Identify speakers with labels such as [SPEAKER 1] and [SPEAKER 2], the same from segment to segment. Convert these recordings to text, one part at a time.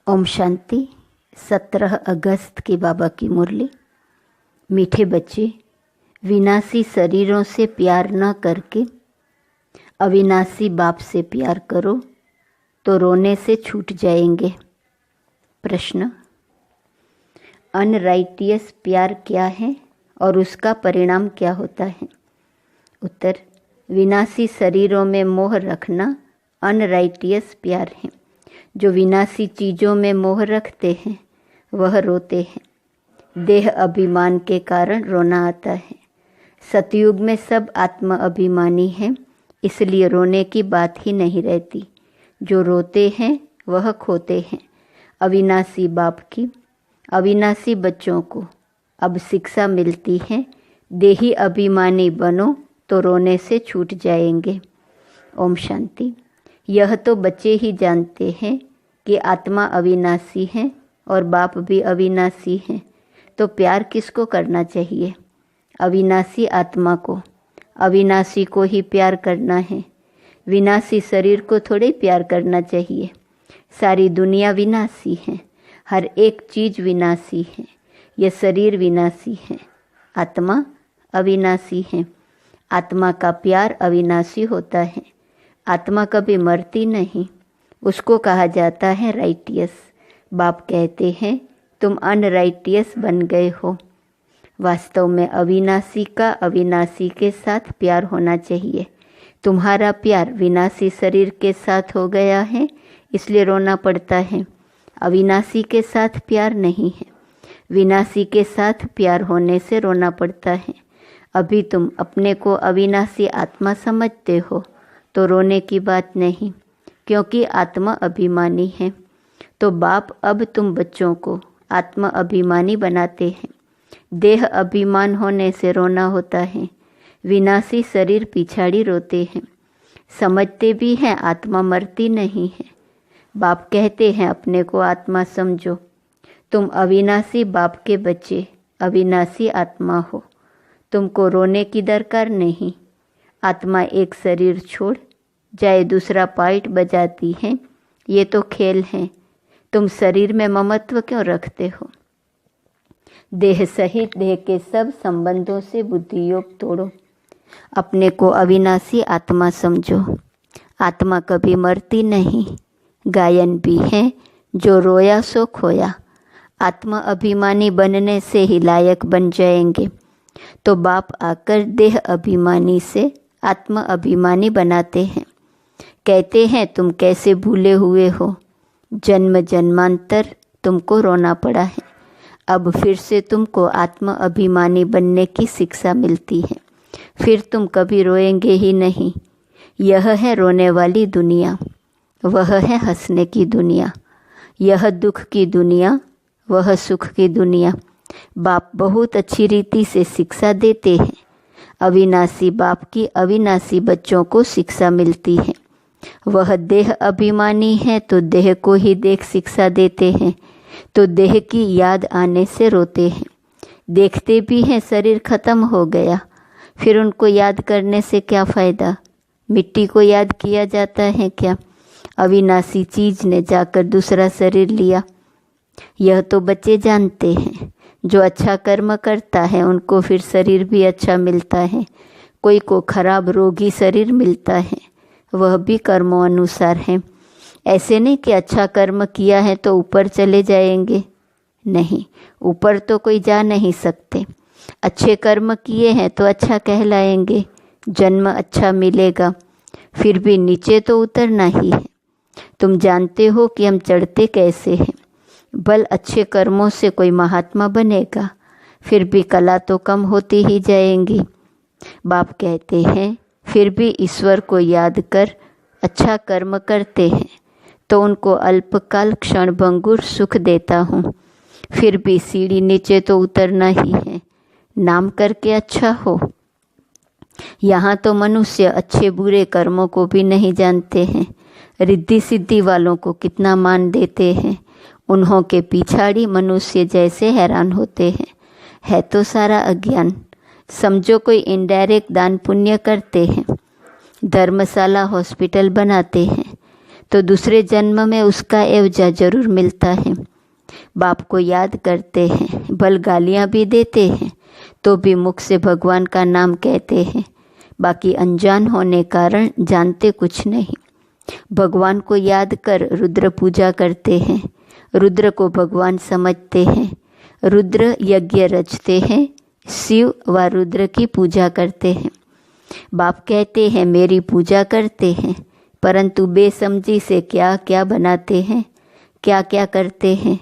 [SPEAKER 1] ओम शांति। 17 अगस्त की बाबा की मुरली। मीठे बच्चे, विनाशी शरीरों से प्यार न करके अविनाशी बाप से प्यार करो तो रोने से छूट जाएंगे। प्रश्न, अनराइटियस प्यार क्या है और उसका परिणाम क्या होता है? उत्तर, विनाशी शरीरों में मोह रखना अनराइटियस प्यार है। जो विनाशी चीज़ों में मोह रखते हैं वह रोते हैं। देह अभिमान के कारण रोना आता है। सतयुग में सब आत्मा अभिमानी हैं, इसलिए रोने की बात ही नहीं रहती। जो रोते हैं वह खोते हैं। अविनाशी बाप की अविनाशी बच्चों को अब शिक्षा मिलती है, देही अभिमानी बनो तो रोने से छूट जाएंगे। ओम शांति। यह तो बच्चे ही जानते हैं कि आत्मा अविनाशी है और बाप भी अविनाशी हैं, तो प्यार किसको करना चाहिए? अविनाशी आत्मा को। अविनाशी को ही प्यार करना है। विनाशी शरीर को थोड़े प्यार करना चाहिए। सारी दुनिया विनाशी है, हर एक चीज़ विनाशी है। यह शरीर विनाशी है, आत्मा अविनाशी है। आत्मा का प्यार अविनाशी होता है। आत्मा कभी मरती नहीं, उसको कहा जाता है राइटियस। बाप कहते हैं तुम अनराइटियस बन गए हो। वास्तव में अविनाशी का अविनाशी के साथ प्यार होना चाहिए। तुम्हारा प्यार विनाशी शरीर के साथ हो गया है, इसलिए रोना पड़ता है। अविनाशी के साथ प्यार नहीं है। विनाशी के साथ प्यार होने से रोना पड़ता है। अभी तुम अपने को अविनाशी आत्मा समझते हो तो रोने की बात नहीं, क्योंकि आत्मा अभिमानी है। तो बाप अब तुम बच्चों को आत्मा अभिमानी बनाते हैं। देह अभिमान होने से रोना होता है। विनाशी शरीर पिछाड़ी रोते हैं। समझते भी हैं आत्मा मरती नहीं है। बाप कहते हैं अपने को आत्मा समझो। तुम अविनाशी बाप के बच्चे अविनाशी आत्मा हो। तुमको रोने की दरकार नहीं। आत्मा एक शरीर छोड़ जाए दूसरा पार्ट बजाती है, ये तो खेल है। तुम शरीर में ममत्व क्यों रखते हो? देह सहित देह के सब संबंधों से बुद्धि योग तोड़ो। अपने को अविनाशी आत्मा समझो। आत्मा कभी मरती नहीं। गायन भी है, जो रोया सो खोया। आत्मा अभिमानी बनने से ही लायक बन जाएंगे। तो बाप आकर देह अभिमानी से आत्मा अभिमानी बनाते हैं। कहते हैं तुम कैसे भूले हुए हो, जन्म जन्मांतर तुमको रोना पड़ा है। अब फिर से तुमको आत्मा अभिमानी बनने की शिक्षा मिलती है। फिर तुम कभी रोएंगे ही नहीं। यह है रोने वाली दुनिया, वह है हंसने की दुनिया। यह दुख की दुनिया, वह सुख की दुनिया। बाप बहुत अच्छी रीति से शिक्षा देते हैं। अविनाशी बाप की अविनाशी बच्चों को शिक्षा मिलती है। वह देह अभिमानी है तो देह को ही देख शिक्षा देते हैं, तो देह की याद आने से रोते हैं। देखते भी हैं शरीर खत्म हो गया, फिर उनको याद करने से क्या फ़ायदा? मिट्टी को याद किया जाता है क्या? अविनाशी चीज़ ने जाकर दूसरा शरीर लिया। यह तो बच्चे जानते हैं। जो अच्छा कर्म करता है उनको फिर शरीर भी अच्छा मिलता है। कोई को खराब रोगी शरीर मिलता है, वह भी कर्मों अनुसार है। ऐसे नहीं कि अच्छा कर्म किया है तो ऊपर चले जाएंगे। नहीं, ऊपर तो कोई जा नहीं सकते। अच्छे कर्म किए हैं तो अच्छा कहलाएंगे, जन्म अच्छा मिलेगा। फिर भी नीचे तो उतरना ही है। तुम जानते हो कि हम चढ़ते कैसे हैं। बल अच्छे कर्मों से कोई महात्मा बनेगा, फिर भी कला तो कम होती ही जाएंगी। बाप कहते हैं फिर भी ईश्वर को याद कर अच्छा कर्म करते हैं तो उनको अल्पकाल क्षणभंगुर सुख देता हूँ। फिर भी सीढ़ी नीचे तो उतरना ही है। नाम करके अच्छा हो। यहाँ तो मनुष्य अच्छे बुरे कर्मों को भी नहीं जानते हैं। रिद्धि सिद्धि वालों को कितना मान देते हैं। उन्हों के पिछाड़ी मनुष्य जैसे हैरान होते हैं। है तो सारा अज्ञान। समझो कोई इनडायरेक्ट दान पुण्य करते हैं, धर्मशाला हॉस्पिटल बनाते हैं, तो दूसरे जन्म में उसका एवजा जरूर मिलता है। बाप को याद करते हैं, भल गालियाँ भी देते हैं, तो भी मुख से भगवान का नाम कहते हैं। बाकी अनजान होने कारण जानते कुछ नहीं। भगवान को याद कर रुद्र पूजा करते हैं, रुद्र को भगवान समझते हैं। रुद्र यज्ञ रचते हैं, शिव व रुद्र की पूजा करते हैं। बाप कहते हैं मेरी पूजा करते हैं, परंतु बेसमझी से क्या क्या बनाते हैं, क्या क्या करते हैं।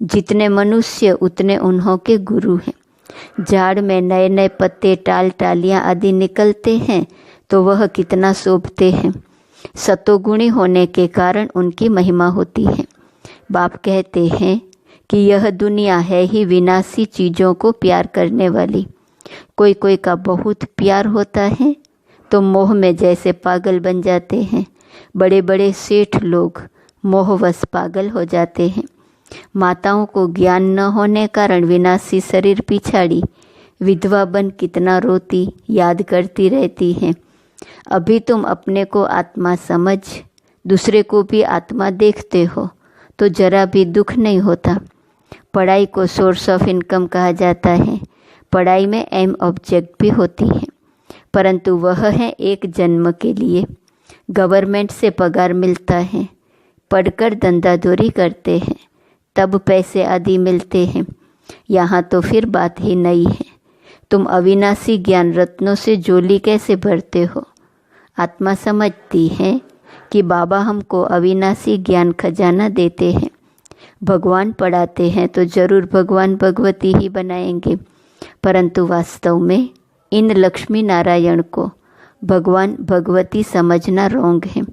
[SPEAKER 1] जितने मनुष्य उतने उन्हों के गुरु हैं। झाड़ में नए नए पत्ते, टाल टालियाँ आदि निकलते हैं तो वह कितना शोभते हैं। सतोगुणी होने के कारण उनकी महिमा होती है। बाप कहते हैं कि यह दुनिया है ही विनाशी चीज़ों को प्यार करने वाली। कोई कोई का बहुत प्यार होता है तो मोह में जैसे पागल बन जाते हैं। बड़े बड़े सेठ लोग मोहवश पागल हो जाते हैं। माताओं को ज्ञान न होने कारण विनाशी शरीर पिछाड़ी विधवा बन कितना रोती, याद करती रहती हैं। अभी तुम अपने को आत्मा समझ दूसरे को भी आत्मा देखते हो तो जरा भी दुख नहीं होता। पढ़ाई को सोर्स ऑफ इनकम कहा जाता है। पढ़ाई में एम ऑब्जेक्ट भी होती है, परंतु वह है एक जन्म के लिए। गवर्नमेंट से पगार मिलता है, पढ़कर धंधाधोरी करते हैं तब पैसे आदि मिलते हैं। यहाँ तो फिर बात ही नहीं है। तुम अविनाशी ज्ञान रत्नों से झोली कैसे भरते हो। आत्मा समझती है कि बाबा हमको अविनाशी ज्ञान खजाना देते हैं। भगवान पढ़ाते हैं तो जरूर भगवान भगवती ही बनाएंगे, परंतु वास्तव में इन लक्ष्मी नारायण को भगवान भगवती समझना रोंग है।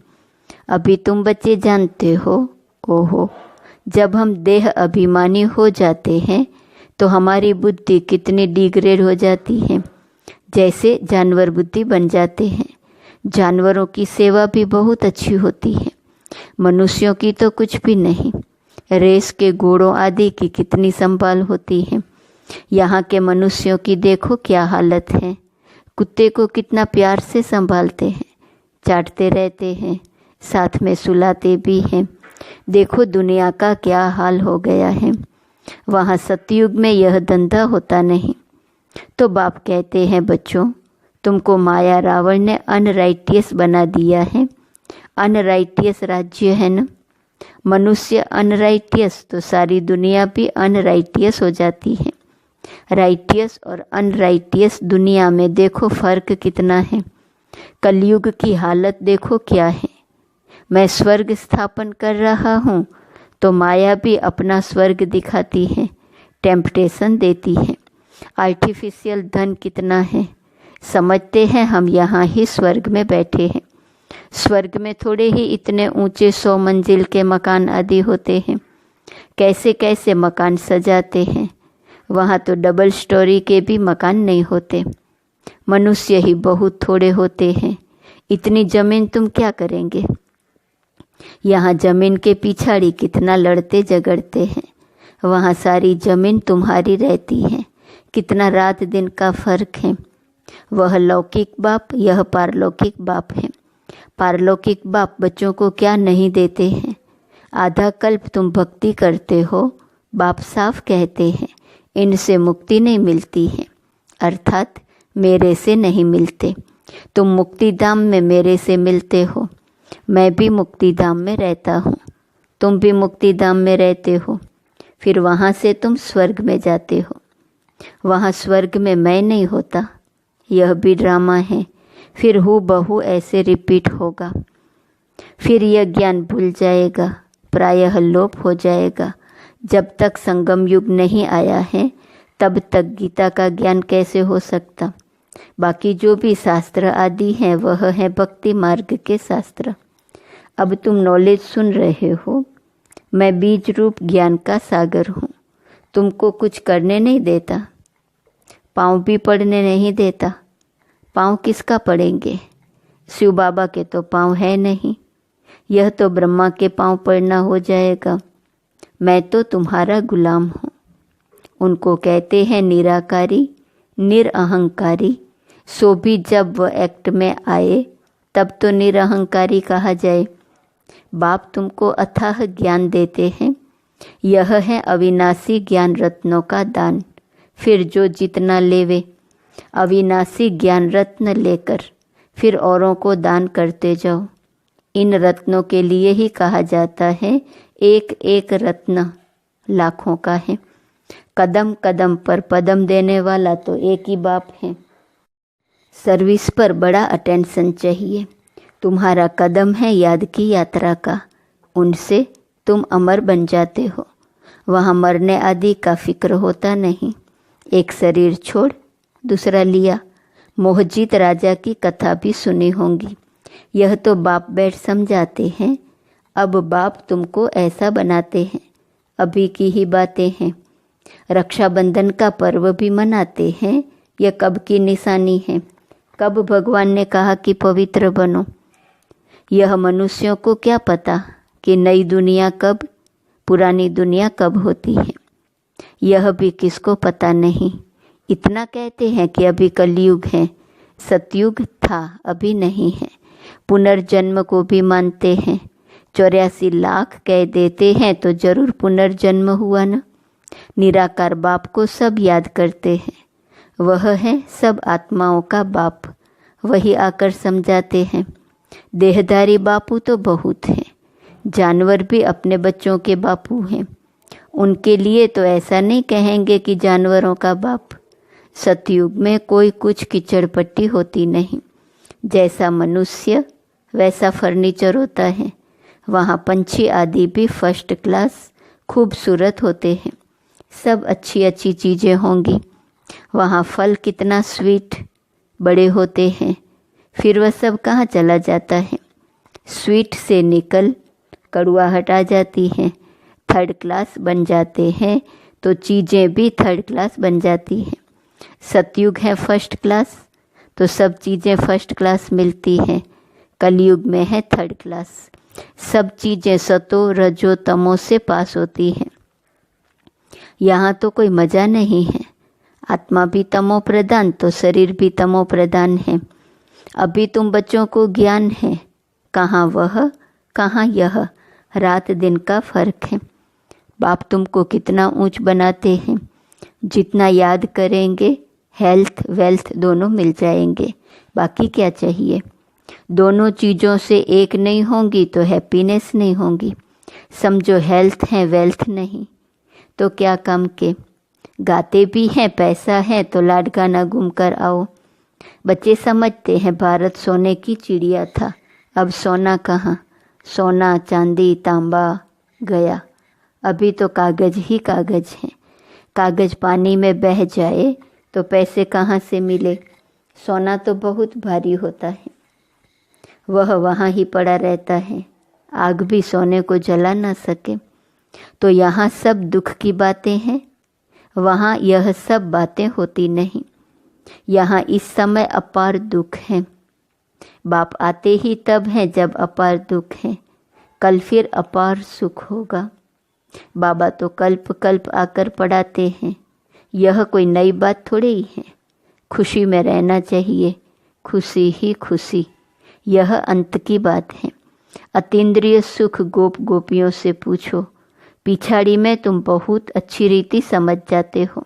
[SPEAKER 1] अभी तुम बच्चे जानते हो, ओहो जब हम देह अभिमानी हो जाते हैं तो हमारी बुद्धि कितनी डिग्रेड हो जाती है, जैसे जानवर बुद्धि बन जाते हैं। जानवरों की सेवा भी बहुत अच्छी होती है, मनुष्यों की तो कुछ भी नहीं। रेस के घोड़ों आदि की कितनी संभाल होती है। यहाँ के मनुष्यों की देखो क्या हालत है। कुत्ते को कितना प्यार से संभालते हैं, चाटते रहते हैं, साथ में सुलाते भी हैं। देखो दुनिया का क्या हाल हो गया है। वहाँ सतयुग में यह धंधा होता नहीं। तो बाप कहते हैं बच्चों, तुमको माया रावण ने अनराइटियस बना दिया है। अनराइटियस राज्य है न। मनुष्य अनराइटियस तो सारी दुनिया भी अनराइटियस हो जाती है। राइटियस और अनराइटियस दुनिया में देखो फर्क कितना है। कलयुग की हालत देखो क्या है। मैं स्वर्ग स्थापन कर रहा हूँ तो माया भी अपना स्वर्ग दिखाती है, टेम्पटेशन देती है। आर्टिफिशियल धन कितना है। समझते हैं हम यहाँ ही स्वर्ग में बैठे हैं। स्वर्ग में थोड़े ही इतने ऊंचे 100 मंजिल के मकान आदि होते हैं। कैसे कैसे मकान सजाते हैं। वहाँ तो डबल स्टोरी के भी मकान नहीं होते। मनुष्य ही बहुत थोड़े होते हैं। इतनी जमीन तुम क्या करेंगे। यहाँ जमीन के पिछाड़ी कितना लड़ते झगड़ते हैं। वहाँ सारी जमीन तुम्हारी रहती है। कितना रात दिन का फर्क है। वह लौकिक बाप, यह पारलौकिक बाप है। पारलौकिक बाप बच्चों को क्या नहीं देते हैं। आधा कल्प तुम भक्ति करते हो, बाप साफ कहते हैं इनसे मुक्ति नहीं मिलती है, अर्थात मेरे से नहीं मिलते। तुम मुक्तिधाम में मेरे से मिलते हो। मैं भी मुक्तिधाम में रहता हूँ, तुम भी मुक्तिधाम में रहते हो। फिर वहाँ से तुम स्वर्ग में जाते हो। वहाँ स्वर्ग में मैं नहीं होता, यह भी ड्रामा है। फिर हूबहू ऐसे रिपीट होगा। फिर यह ज्ञान भूल जाएगा, प्रायः लोप हो जाएगा। जब तक संगम युग नहीं आया है तब तक गीता का ज्ञान कैसे हो सकता। बाकी जो भी शास्त्र आदि हैं वह है भक्ति मार्ग के शास्त्र। अब तुम नॉलेज सुन रहे हो। मैं बीज रूप ज्ञान का सागर हूँ। तुमको कुछ करने नहीं देता, पाँव भी पड़ने नहीं देता। पाँव किसका पड़ेंगे। शिव बाबा के तो पाँव है नहीं। यह तो ब्रह्मा के पाँव पड़ना हो जाएगा। मैं तो तुम्हारा गुलाम हूँ। उनको कहते हैं निराकारी, निरअहंकारी। सो भी जब वह एक्ट में आए तब तो निरअहंकारी कहा जाए। बाप तुमको अथाह ज्ञान देते हैं। यह है अविनाशी ज्ञान रत्नों का दान। फिर जो जितना लेवे, अविनाशी ज्ञान रत्न लेकर फिर औरों को दान करते जाओ। इन रत्नों के लिए ही कहा जाता है एक एक रत्न लाखों का है। कदम कदम पर पदम देने वाला तो एक ही बाप है। सर्विस पर बड़ा अटेंशन चाहिए। तुम्हारा कदम है याद की यात्रा का, उनसे तुम अमर बन जाते हो। वहाँ मरने आदि का फिक्र होता नहीं। एक शरीर छोड़ दूसरा लिया। मोहजीत राजा की कथा भी सुनी होंगी। यह तो बाप बैठ समझाते हैं। अब बाप तुमको ऐसा बनाते हैं। अभी की ही बातें हैं। रक्षाबंधन का पर्व भी मनाते हैं। यह कब की निशानी है? कब भगवान ने कहा कि पवित्र बनो? यह मनुष्यों को क्या पता कि नई दुनिया कब, पुरानी दुनिया कब होती है? यह भी किसको पता नहीं। इतना कहते हैं कि अभी कलयुग है, सतयुग था, अभी नहीं है। पुनर्जन्म को भी मानते हैं। 84 लाख कह देते हैं तो जरूर पुनर्जन्म हुआ ना। निराकार बाप को सब याद करते हैं। वह है सब आत्माओं का बाप। वही आकर समझाते हैं। देहधारी बापू तो बहुत हैं। जानवर भी अपने बच्चों के बापू हैं। उनके लिए तो ऐसा नहीं कहेंगे कि जानवरों का बाप। सतयुग में कोई कुछ कीचड़ पट्टी होती नहीं। जैसा मनुष्य वैसा फर्नीचर होता है। वहाँ पंछी आदि भी फर्स्ट क्लास खूबसूरत होते हैं। सब अच्छी अच्छी चीज़ें होंगी। वहाँ फल कितना स्वीट बड़े होते हैं। फिर वह सब कहाँ चला जाता है? स्वीट से निकल कड़ुआहट आ जाती है। थर्ड क्लास बन जाते हैं तो चीज़ें भी थर्ड क्लास बन जाती हैं। सतयुग है फर्स्ट क्लास तो सब चीज़ें फर्स्ट क्लास मिलती हैं। कलयुग में है थर्ड क्लास। सब चीज़ें सतो रजो तमो से पास होती हैं। यहाँ तो कोई मज़ा नहीं है। आत्मा भी तमो प्रधान तो शरीर भी तमो प्रधान है। अभी तुम बच्चों को ज्ञान है। कहाँ वह कहाँ यह, रात दिन का फर्क है। बाप तुमको कितना ऊंच बनाते हैं। जितना याद करेंगे हेल्थ वेल्थ दोनों मिल जाएंगे। बाकी क्या चाहिए? दोनों चीज़ों से एक नहीं होंगी तो हैप्पीनेस नहीं होगी। समझो हेल्थ है वेल्थ नहीं तो क्या काम के। गाते भी हैं, पैसा है तो लाड गाना घूम कर आओ। बच्चे समझते हैं भारत सोने की चिड़िया था। अब सोना कहाँ? सोना चांदी तांबा गया। अभी तो कागज़ ही कागज़ है। कागज़ पानी में बह जाए तो पैसे कहाँ से मिले? सोना तो बहुत भारी होता है। वह वहाँ ही पड़ा रहता है। आग भी सोने को जला ना सके। तो यहाँ सब दुख की बातें हैं। वहाँ यह सब बातें होती नहीं। यहाँ इस समय अपार दुख है। बाप आते ही तब है जब अपार दुख है। कल फिर अपार सुख होगा। बाबा तो कल्प कल्प आकर पढ़ाते हैं। यह कोई नई बात थोड़ी ही है। खुशी में रहना चाहिए, खुशी ही खुशी, यह अंत की बात है। अतीन्द्रिय सुख गोप गोपियों से पूछो। पिछाड़ी में तुम बहुत अच्छी रीति समझ जाते हो।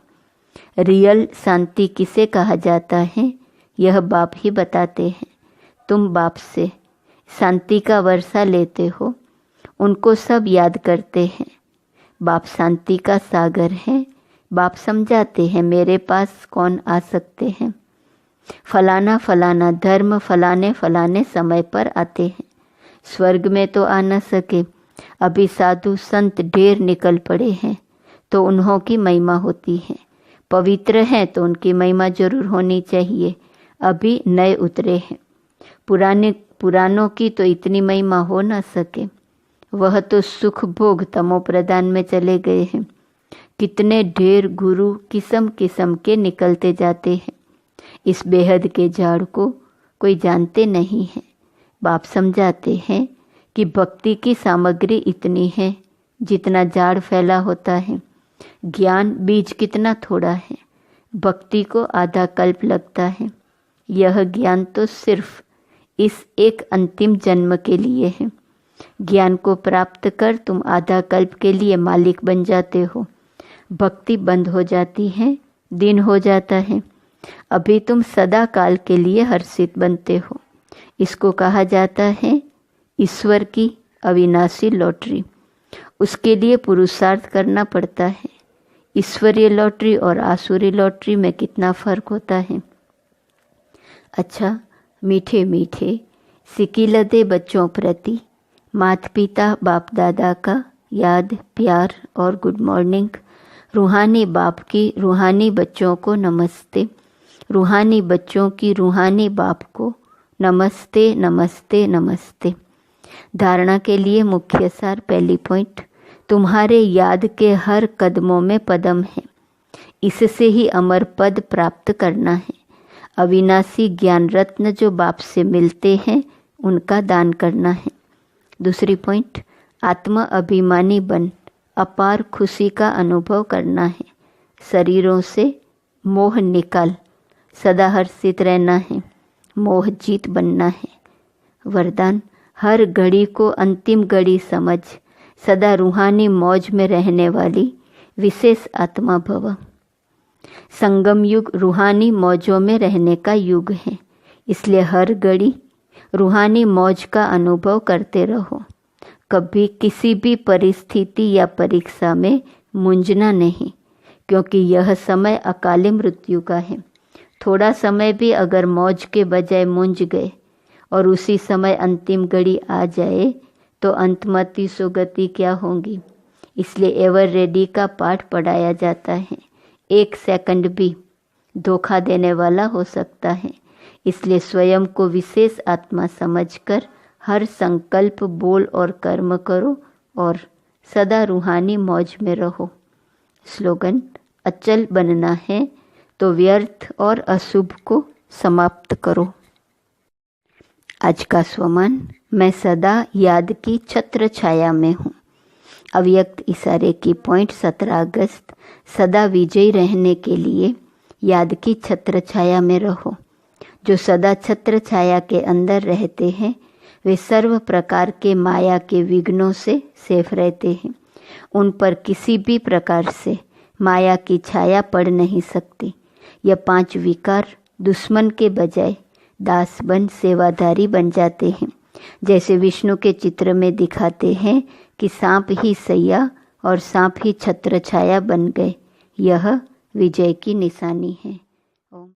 [SPEAKER 1] रियल शांति किसे कहा जाता है यह बाप ही बताते हैं। तुम बाप से शांति का वर्षा लेते हो। उनको सब याद करते हैं। बाप शांति का सागर है। बाप समझाते हैं मेरे पास कौन आ सकते हैं। फलाना फलाना धर्म फलाने फलाने समय पर आते हैं। स्वर्ग में तो आ न सके। अभी साधु संत ढेर निकल पड़े हैं तो उन्हों की महिमा होती है। पवित्र हैं तो उनकी महिमा जरूर होनी चाहिए। अभी नए उतरे हैं। पुरानों की तो इतनी महिमा हो न सके। वह तो सुख भोग तमो प्रदान में चले गए हैं। कितने ढेर गुरु किस्म किस्म के निकलते जाते हैं। इस बेहद के झाड़ को कोई जानते नहीं है। बाप समझाते हैं कि भक्ति की सामग्री इतनी है जितना झाड़ फैला होता है। ज्ञान बीज कितना थोड़ा है। भक्ति को आधा कल्प लगता है। यह ज्ञान तो सिर्फ इस एक अंतिम जन्म के लिए है। ज्ञान को प्राप्त कर तुम आधा कल्प के लिए मालिक बन जाते हो। भक्ति बंद हो जाती है, दिन हो जाता है। अभी तुम सदा काल के लिए हर्षित बनते हो। इसको कहा जाता है ईश्वर की अविनाशी लॉटरी। उसके लिए पुरुषार्थ करना पड़ता है। ईश्वरीय लॉटरी और आसुरी लॉटरी में कितना फर्क होता है। अच्छा, मीठे मीठे सिकिलते बच्चों प्रति माता पिता बाप दादा का याद, प्यार और गुड मॉर्निंग। रूहानी बाप की रूहानी बच्चों को नमस्ते। रूहानी बच्चों की रूहानी बाप को नमस्ते नमस्ते नमस्ते। धारणा के लिए मुख्य सार। पहली पॉइंट, तुम्हारे याद के हर कदमों में पदम है। इससे ही अमर पद प्राप्त करना है। अविनाशी ज्ञान रत्न जो बाप से मिलते हैं उनका दान करना है। दूसरी पॉइंट, आत्म अभिमानी बन अपार खुशी का अनुभव करना है। शरीरों से मोह निकाल, सदा हर्षित रहना है। मोह जीत बनना है। वरदान, हर घड़ी को अंतिम घड़ी समझ सदा रूहानी मौज में रहने वाली विशेष आत्मा भव। संगम युग रूहानी मौजों में रहने का युग है, इसलिए हर घड़ी रूहानी मौज का अनुभव करते रहो। कभी किसी भी परिस्थिति या परीक्षा में मूंझना नहीं, क्योंकि यह समय अकाली मृत्यु का है। थोड़ा समय भी अगर मौज के बजाय मूंझ गए और उसी समय अंतिम घड़ी आ जाए तो अंतमति सुगति क्या होंगी। इसलिए एवर रेडी का पाठ पढ़ाया जाता है। 1 सेकंड भी धोखा देने वाला हो सकता है। इसलिए स्वयं को विशेष आत्मा समझकर हर संकल्प, बोल और कर्म करो और सदा रूहानी मौज में रहो। स्लोगन, अचल बनना है तो व्यर्थ और अशुभ को समाप्त करो। आज का स्वमान, मैं सदा याद की छत्र छाया में हूँ। अव्यक्त इशारे की पॉइंट 17 अगस्त। सदा विजयी रहने के लिए याद की छत्र छाया में रहो। जो सदा छत्र छाया के अंदर रहते हैं वे सर्व प्रकार के माया के विघ्नों से सेफ रहते हैं। उन पर किसी भी प्रकार से माया की छाया पड़ नहीं सकती। यह 5 विकार दुश्मन के बजाय दास बन सेवाधारी बन जाते हैं। जैसे विष्णु के चित्र में दिखाते हैं कि सांप ही सैया और सांप ही छत्र छाया बन गए। यह विजय की निशानी है।